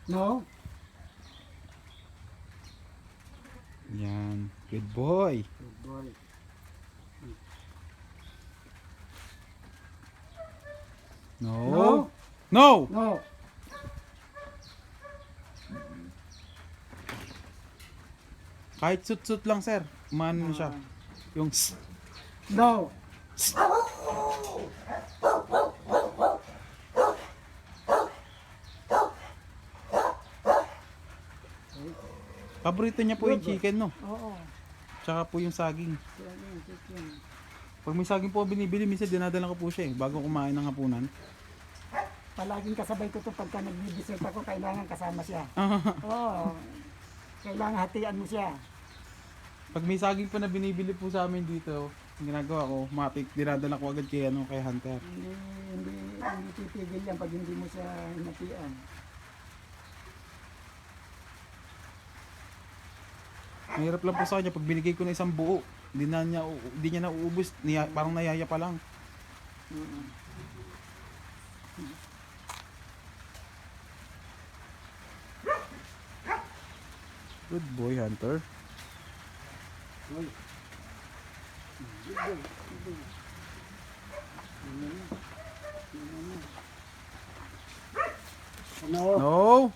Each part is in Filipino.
No. Yan. Good boy. Good boy. No. No. No. Kahit sut-sut lang, sir. Man siya. Yung No. paborito niya po yung chicken, no? Oo. Tsaka po yung saging. Yan, chicken. Pag may saging po binibili, minsan dinadala ko po siya bago kumain ng hapunan. Palaging kasabay ko to pagka nag-visit ako, kailangan kasama siya. Oo. Kailangan hatian mo siya. Pag may saging po na binibili po sa amin dito, ang ginagawa ko, matik, dinadala ko agad kay, kay Hunter. Hindi titigil yan pag hindi mo siya hinatian. Mahirap lang po sa kanya, pag binigay ko na isang buo, hindi niya nauubos, parang nayaya pa lang. Good boy, Hunter. Uy. Ano? No!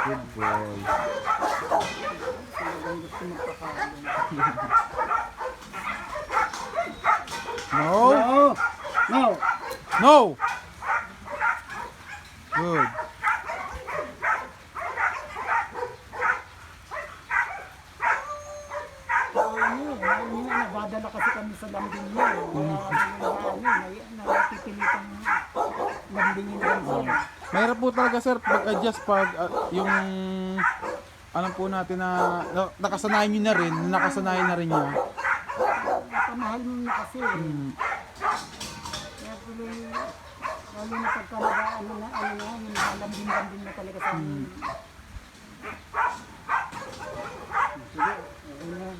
Good boy. Talagang gusto magpakain. No! No! No! No! Good. Nabadala kasi kami sa lambing niya. Napipilitang lambingin lang siya. Mahirap po talaga, sir, pag-adjust pag yung alam po natin na nakasanayan nyo na rin, nakasanayan na rin niya. Pamahal mo na kasi. Kaya tuloy, lalo na pagka yung lambing-lambing na talaga sa amin. Sige, okay na.